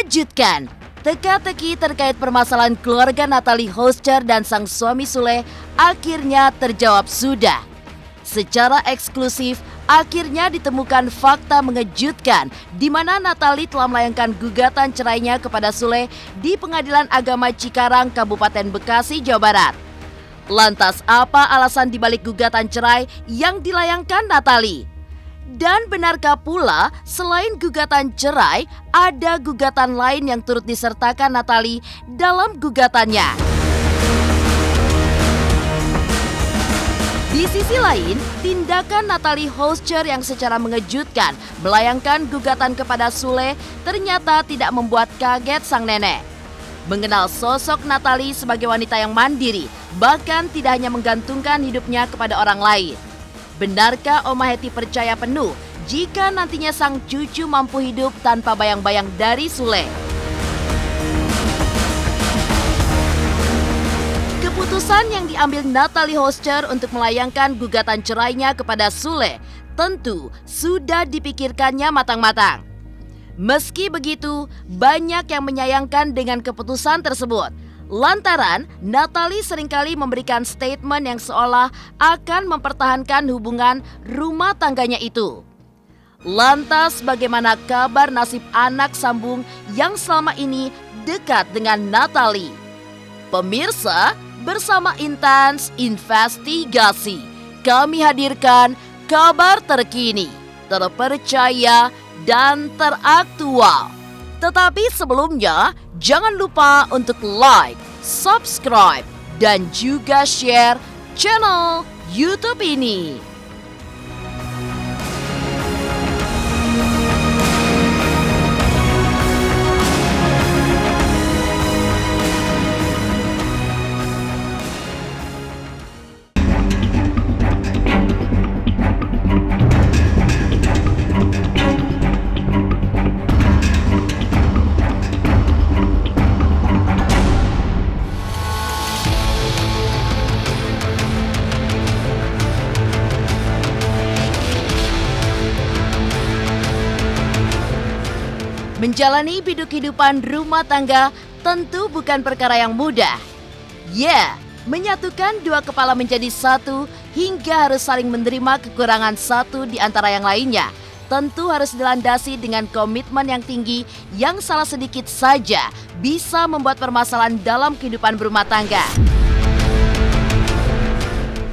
Mengejutkan, teka-teki terkait permasalahan keluarga Natalie Hoschar dan sang suami Sule akhirnya terjawab sudah. Secara eksklusif, akhirnya ditemukan fakta mengejutkan di mana Natalie telah melayangkan gugatan cerainya kepada Sule di Pengadilan Agama Cikarang, Kabupaten Bekasi, Jawa Barat. Lantas apa alasan dibalik gugatan cerai yang dilayangkan Natalie? Dan benarkah pula selain gugatan cerai, ada gugatan lain yang turut disertakan Natalie dalam gugatannya? Di sisi lain, tindakan Natalie Hoschar yang secara mengejutkan melayangkan gugatan kepada Sule ternyata tidak membuat kaget sang nenek. Mengenal sosok Natalie sebagai wanita yang mandiri, bahkan tidak hanya menggantungkan hidupnya kepada orang lain. Benarkah Oma Hetty percaya penuh jika nantinya sang cucu mampu hidup tanpa bayang-bayang dari Sule? Keputusan yang diambil Natalie Hoschar untuk melayangkan gugatan cerainya kepada Sule tentu sudah dipikirkannya matang-matang. Meski begitu, banyak yang menyayangkan dengan keputusan tersebut. Lantaran Natalie seringkali memberikan statement yang seolah akan mempertahankan hubungan rumah tangganya itu. Lantas bagaimana kabar nasib anak sambung yang selama ini dekat dengan Natalie? Pemirsa, bersama Intens Investigasi, kami hadirkan kabar terkini, terpercaya, dan teraktual. Tetapi sebelumnya, jangan lupa untuk like, subscribe, dan juga share channel YouTube ini. Menjalani hidup-hidupan rumah tangga tentu bukan perkara yang mudah. Menyatukan dua kepala menjadi satu hingga harus saling menerima kekurangan satu di antara yang lainnya tentu harus dilandasi dengan komitmen yang tinggi yang salah sedikit saja bisa membuat permasalahan dalam kehidupan berumah tangga.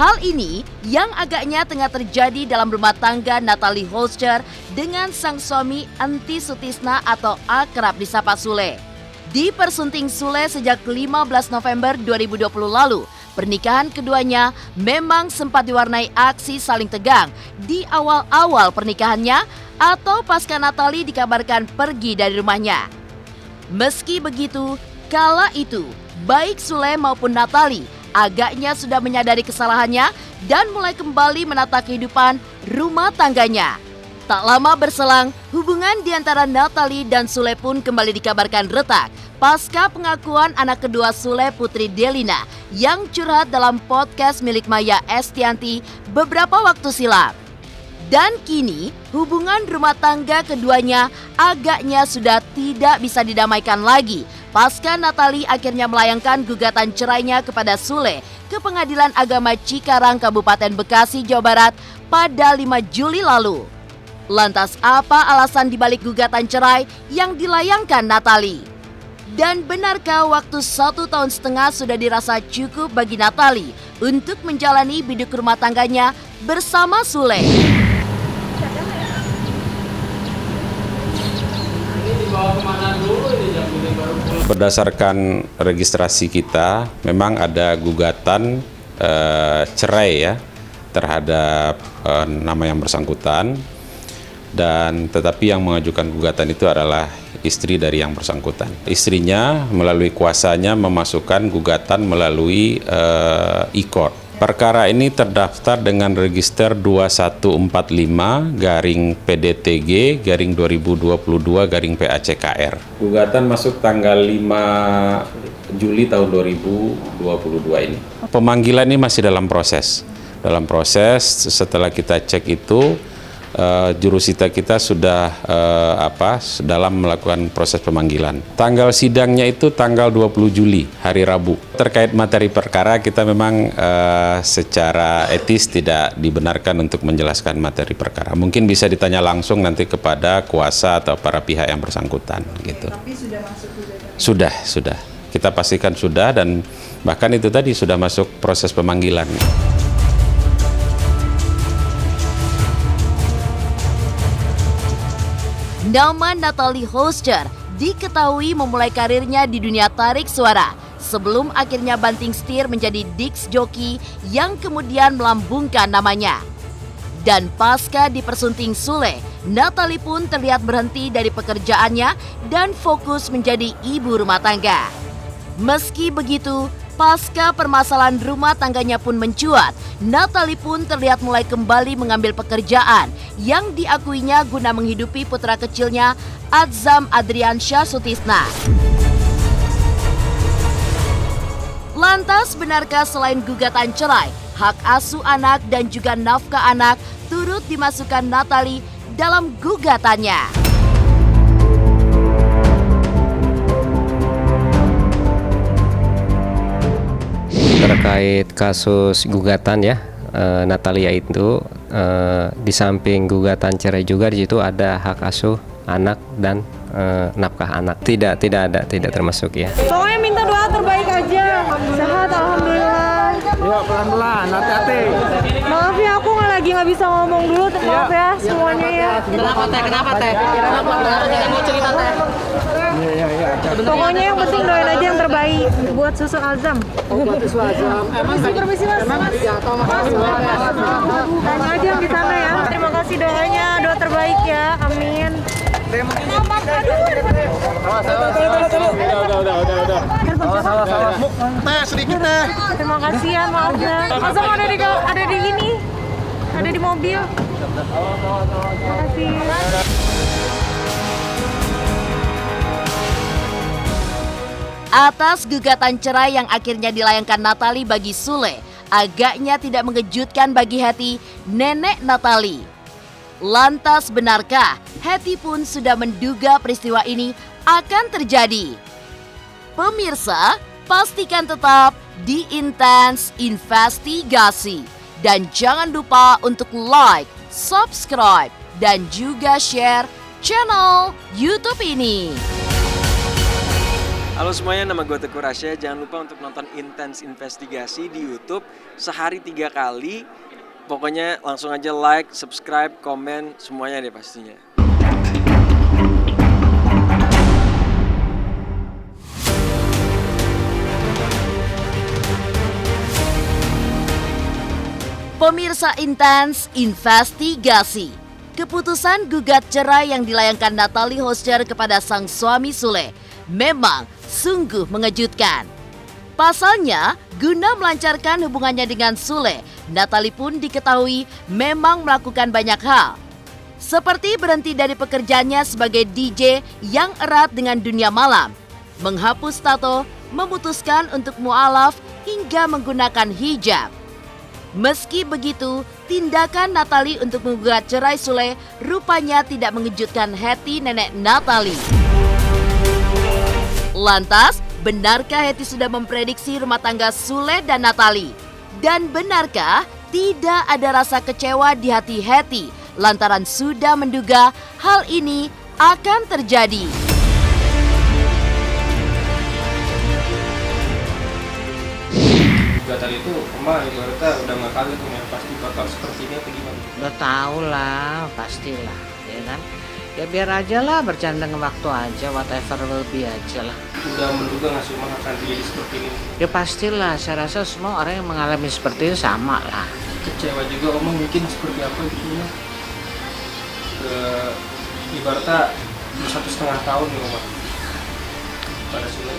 Hal ini yang agaknya tengah terjadi dalam rumah tangga Natalie Hoschar dengan sang suami Enty Sutisna atau akrab disapa Sule. Dipersunting Sule sejak 15 November 2020 lalu, pernikahan keduanya memang sempat diwarnai aksi saling tegang di awal-awal pernikahannya atau pasca Natalie dikabarkan pergi dari rumahnya. Meski begitu, kala itu baik Sule maupun Natalie agaknya sudah menyadari kesalahannya dan mulai kembali menata kehidupan rumah tangganya. Tak lama berselang, hubungan di antara Natalie dan Sule pun kembali dikabarkan retak pasca pengakuan anak kedua Sule, Putri Delina, yang curhat dalam podcast milik Maya Estianty beberapa waktu silam. Dan kini, hubungan rumah tangga keduanya agaknya sudah tidak bisa didamaikan lagi pasca Natalie akhirnya melayangkan gugatan cerainya kepada Sule ke Pengadilan Agama Cikarang, Kabupaten Bekasi, Jawa Barat pada 5 Juli lalu. Lantas apa alasan dibalik gugatan cerai yang dilayangkan Natalie? Dan benarkah waktu 1,5 tahun sudah dirasa cukup bagi Natalie untuk menjalani biduk rumah tangganya bersama Sule? Berdasarkan registrasi kita, memang ada gugatan cerai ya terhadap nama yang bersangkutan, dan tetapi yang mengajukan gugatan itu adalah istri dari yang bersangkutan. Istrinya melalui kuasanya memasukkan gugatan melalui e-court. Perkara ini terdaftar dengan register 2145-PDTG-2022-PACKR. Gugatan masuk tanggal 5 Juli tahun 2022 ini. Pemanggilan ini masih dalam proses. Setelah kita cek itu, jurusita kita sudah dalam melakukan proses pemanggilan. Tanggal sidangnya itu tanggal 20 Juli, hari Rabu. Terkait materi perkara, kita memang secara etis tidak dibenarkan untuk menjelaskan materi perkara. Mungkin bisa ditanya langsung nanti kepada kuasa atau para pihak yang bersangkutan. Gitu. Tapi sudah masuk juga? Sudah. Kita pastikan sudah, dan bahkan itu tadi sudah masuk proses pemanggilan. Nama Natalie Holscher diketahui memulai karirnya di dunia tarik suara sebelum akhirnya banting setir menjadi disc jockey yang kemudian melambungkan namanya. Dan pasca dipersunting Sule, Natalie pun terlihat berhenti dari pekerjaannya dan fokus menjadi ibu rumah tangga. Meski begitu, pasca permasalahan rumah tangganya pun mencuat, Natalie pun terlihat mulai kembali mengambil pekerjaan yang diakuinya guna menghidupi putra kecilnya Adzam Adriansyah Sutisna. Lantas benarkah selain gugatan cerai, hak asuh anak dan juga nafkah anak turut dimasukkan Natalie dalam gugatannya? Terkait kasus gugatan ya, Natalia itu di samping gugatan cerai juga di situ ada hak asuh anak dan nafkah anak. Tidak termasuk ya. Pokoknya minta doa terbaik aja. Sehat, alhamdulillah. Yuk pelan-pelan, hati-hati. Maaf ya, aku nggak bisa ngomong dulu. Maaf ya semuanya ya. Kenapa teh? Mau cerita teh? Iya. Pokoknya yang penting doain aja yang terbaik buat susu Azam. Buat susu Azam. Permisi mas. Tanya aja yang di sana ya. Terima kasih doanya, doa terbaik ya. Amin. Udah. Teh sedikit teh. Terima kasih ya, maaf ya. Azam ada di ini, ada di mobil. Terima kasih. Atas gugatan cerai yang akhirnya dilayangkan Natalie bagi Sule, agaknya tidak mengejutkan bagi Hetty, nenek Natalie. Lantas benarkah Hetty pun sudah menduga peristiwa ini akan terjadi? Pemirsa, pastikan tetap di Intens Investigasi. Dan jangan lupa untuk like, subscribe, dan juga share channel YouTube ini. Halo semuanya, nama gue Teguh Rasya. Jangan lupa untuk nonton Intens Investigasi di YouTube sehari 3 kali. Pokoknya langsung aja like, subscribe, komen, semuanya deh pastinya. Pemirsa Intens Investigasi, keputusan gugat cerai yang dilayangkan Natalie Holscher kepada sang suami Sule memang sungguh mengejutkan. Pasalnya, guna melancarkan hubungannya dengan Sule, Natalie pun diketahui memang melakukan banyak hal. Seperti berhenti dari pekerjaannya sebagai DJ yang erat dengan dunia malam, menghapus tato, memutuskan untuk mualaf hingga menggunakan hijab. Meski begitu, tindakan Natalie untuk menggugat cerai Sule rupanya tidak mengejutkan Hetty nenek Natalie. Lantas, benarkah Hetty sudah memprediksi rumah tangga Sule dan Natalie? Dan benarkah tidak ada rasa kecewa di hati Hetty lantaran sudah menduga hal ini akan terjadi? Gugatan itu emang ibaratnya udah nggak kaget ya, pasti bakal seperti ini atau gimana? Udah tahu lah, pastilah, ya kan? Ya biar aja lah, bercanda dengan waktu aja, whatever will be aja lah. Udah menduga nggak sih emang akan terjadi seperti ini? Ya pastilah, saya rasa semua orang yang mengalami seperti itu sama lah. Kecewa juga omong mungkin seperti apa gitu ya? Ibaratnya 1,5 tahun nih Om pada Sule.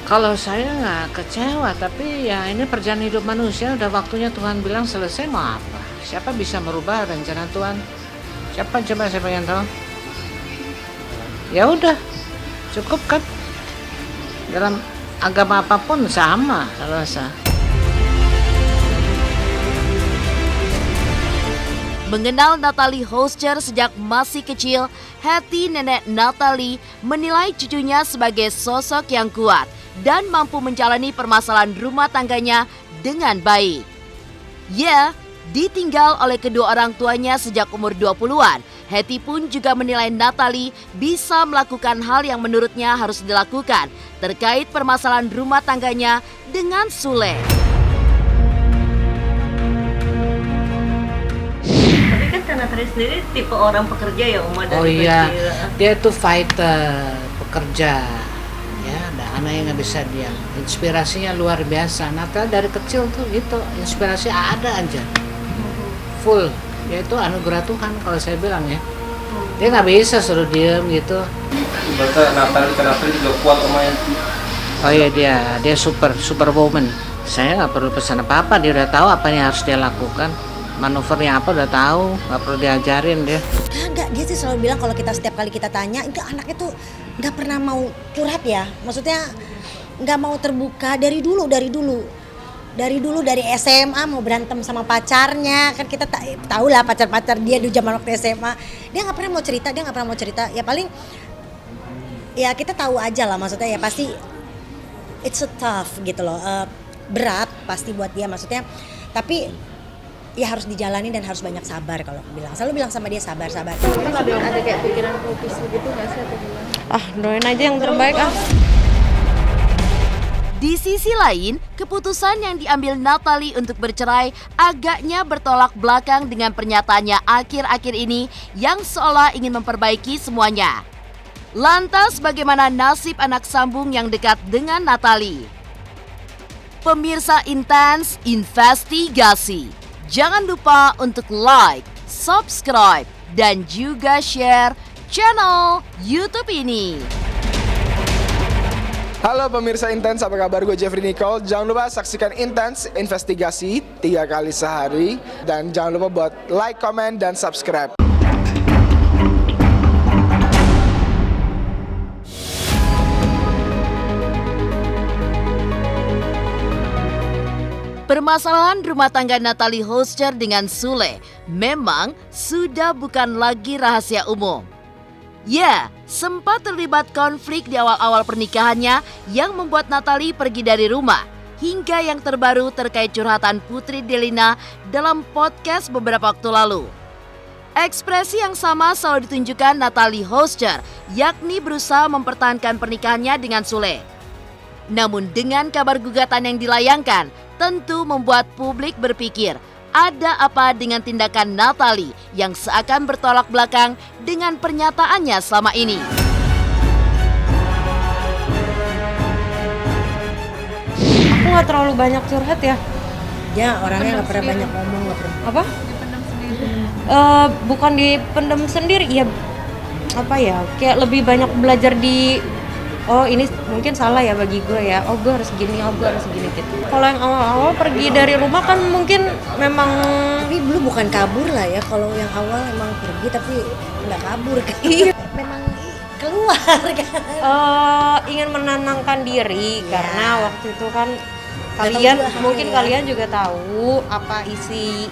Kalau saya nggak kecewa, tapi ya ini perjalanan hidup manusia, udah waktunya Tuhan bilang selesai, mau apa? Siapa bisa merubah rencana Tuhan? Siapa coba saya pengen tahu? Ya udah, cukup kan? Dalam agama apapun sama, saya rasa. Mengenal Natalie Hoster sejak masih kecil, Hetty nenek Natalie menilai cucunya sebagai sosok yang kuat dan mampu menjalani permasalahan rumah tangganya dengan baik. Ya, ditinggal oleh kedua orang tuanya sejak umur 20-an, Hetty pun juga menilai Natalie bisa melakukan hal yang menurutnya harus dilakukan terkait permasalahan rumah tangganya dengan Sule. Natalie sendiri tipe orang pekerja ya Oma dari Oh iya, kecil. dia itu fighter, pekerja. Ya, ada anak yang nggak bisa diam. Inspirasinya luar biasa. Natalie dari kecil tuh gitu, inspirasi ada aja. Full, dia itu anugerah Tuhan kalau saya bilang ya. Dia nggak bisa suruh diem gitu. Berarti Natalie juga kuat Oma ya. Oh iya dia super woman. Saya nggak perlu pesan apa-apa, dia udah tahu apa yang harus dia lakukan. Manuvernya apa udah tahu, nggak perlu diajarin dia. Enggak, dia sih selalu bilang kalau kita setiap kali kita tanya, itu anaknya tuh nggak pernah mau curhat ya. Maksudnya nggak mau terbuka dari dulu dari SMA mau berantem sama pacarnya, kan kita tahu lah pacar dia di zaman waktu SMA. Dia nggak pernah mau cerita, ya paling ya kita tahu aja lah, maksudnya ya pasti it's a tough gitu loh, berat pasti buat dia maksudnya, tapi ya harus dijalani dan harus banyak sabar. Kalau aku selalu bilang sama dia sabar. Ada kayak pikiran pupis gitu nggak sih atau gimana? Doain aja yang terbaik Di sisi lain, keputusan yang diambil Natalie untuk bercerai agaknya bertolak belakang dengan pernyataannya akhir-akhir ini yang seolah ingin memperbaiki semuanya. Lantas bagaimana nasib anak sambung yang dekat dengan Natalie? Pemirsa Intens Investigasi, jangan lupa untuk like, subscribe, dan juga share channel YouTube ini. Halo pemirsa Intens, apa kabar? Gue Jeffrey Nicole. Jangan lupa saksikan Intens Investigasi 3 kali sehari. Dan jangan lupa buat like, comment, dan subscribe. Permasalahan rumah tangga Natalie Hoster dengan Sule memang sudah bukan lagi rahasia umum. Ya, sempat terlibat konflik di awal-awal pernikahannya yang membuat Natalie pergi dari rumah. Hingga yang terbaru terkait curhatan Putri Delina dalam podcast beberapa waktu lalu. Ekspresi yang sama selalu ditunjukkan Natalie Hoster, yakni berusaha mempertahankan pernikahannya dengan Sule. Namun dengan kabar gugatan yang dilayangkan, tentu membuat publik berpikir ada apa dengan tindakan Natalie yang seakan bertolak belakang dengan pernyataannya selama ini. Aku nggak terlalu banyak curhat ya. Ya orangnya nggak pernah banyak ngomong, nggak pernah. Apa? Bukan dipendam sendiri, ya apa ya? Kayak lebih banyak belajar di oh ini mungkin salah ya bagi gue ya, oh gue harus gini gitu. Kalau yang awal-awal pergi dari rumah kan mungkin memang Tapi dulu bukan kabur lah ya, kalau yang awal emang pergi tapi nggak kabur kan. Memang keluar kan. Ingin menenangkan diri Ya. karena waktu itu kan tahu kalian juga mungkin ya. kalian juga tahu apa isi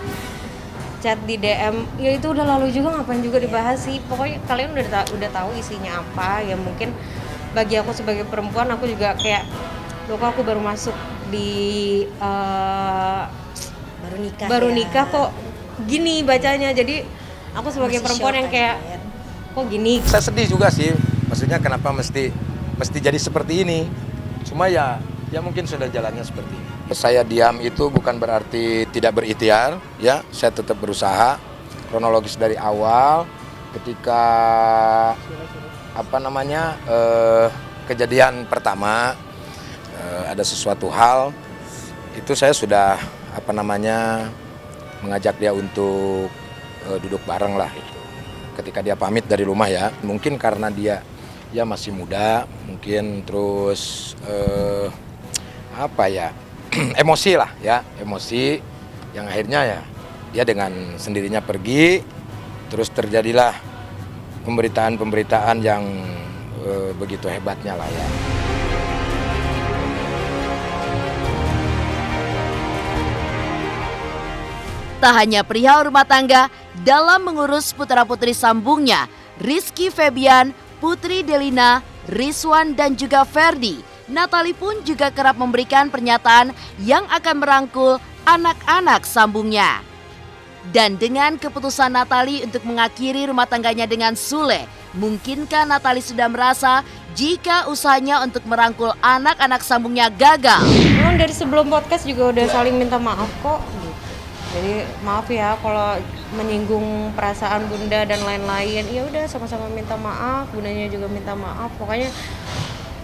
chat di DM, ya itu udah lalu juga, ngapain juga dibahas sih. Pokoknya kalian udah tahu isinya apa. Ya mungkin bagi aku sebagai perempuan, aku juga kayak loh kok aku baru masuk di baru nikah kok gini bacanya. Jadi aku sebagai Masih perempuan shock yang kayak kan. kok gini. Saya sedih juga sih, maksudnya kenapa mesti jadi seperti ini. Cuma ya mungkin sudah jalannya seperti ini. Saya diam itu bukan berarti tidak berikhtiar, ya. Saya tetap berusaha. Kronologis dari awal, ketika kejadian pertama ada sesuatu hal, itu saya sudah mengajak dia untuk duduk bareng lah itu. Ketika dia pamit dari rumah ya, mungkin karena dia masih muda, mungkin terus emosi lah ya, emosi yang akhirnya ya dia dengan sendirinya pergi, terus terjadilah pemberitaan yang begitu hebatnya lah ya. Tak hanya perihal rumah tangga, dalam mengurus putra-putri sambungnya, Rizky Febian, Putri Delina, Rizwan dan juga Ferdi, Natali pun juga kerap memberikan pernyataan yang akan merangkul anak-anak sambungnya. Dan dengan keputusan Natali untuk mengakhiri rumah tangganya dengan Sule, mungkinkah Natali sudah merasa jika usahanya untuk merangkul anak-anak sambungnya gagal? Memang dari sebelum podcast juga udah saling minta maaf kok. Jadi maaf ya kalau menyinggung perasaan bunda dan lain-lain. Ya udah sama-sama minta maaf, bundanya juga minta maaf. Pokoknya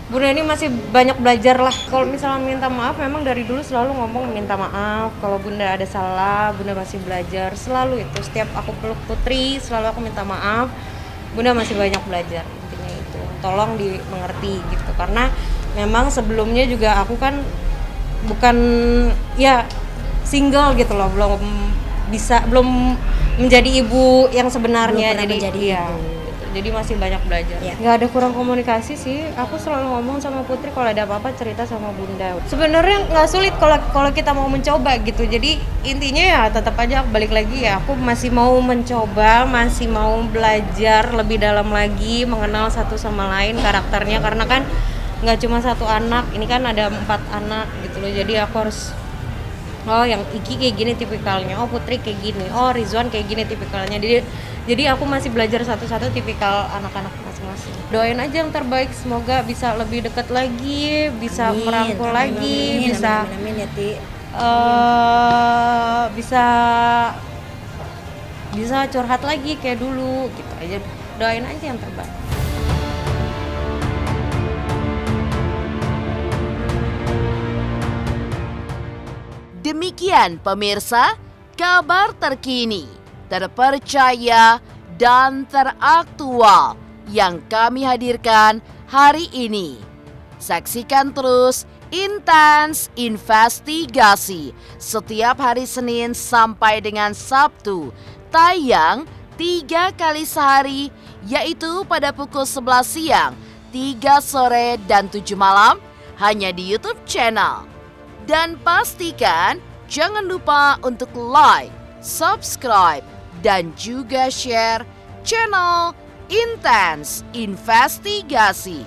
bunda ini masih banyak belajar lah. Kalau misalnya minta maaf, memang dari dulu selalu ngomong minta maaf. Kalau bunda ada salah, bunda masih belajar. Selalu itu, setiap aku peluk Putri, selalu aku minta maaf. Bunda masih banyak belajar, intinya itu. Tolong dimengerti gitu. Karena memang sebelumnya juga aku kan bukan ya single gitu loh, belum menjadi ibu yang sebenarnya. Jadi masih banyak belajar. Nggak ada kurang komunikasi sih. Aku selalu ngomong sama Putri kalau ada apa-apa cerita sama bunda. Sebenarnya nggak sulit kalau kita mau mencoba gitu. Jadi intinya ya tetap aja balik lagi ya. Aku masih mau mencoba, masih mau belajar lebih dalam lagi, mengenal satu sama lain karakternya. Karena kan nggak cuma satu anak, ini kan ada 4 anak gitu loh. Jadi aku harus yang Iki kayak gini tipikalnya, Putri kayak gini, Rizwan kayak gini tipikalnya. Jadi aku masih belajar satu-satu tipikal anak-anak masing-masing. Doain aja yang terbaik, semoga bisa lebih dekat lagi, bisa merangkul lagi, bisa curhat lagi kayak dulu gitu aja. Doain aja yang terbaik. Demikian pemirsa, kabar terkini, terpercaya, dan teraktual yang kami hadirkan hari ini. Saksikan terus Intens Investigasi setiap hari Senin sampai dengan Sabtu, tayang 3 kali sehari, yaitu pada pukul 11 siang, 3 sore, dan 7 malam, hanya di YouTube channel. Dan pastikan jangan lupa untuk like, subscribe, dan juga share channel Intens Investigasi.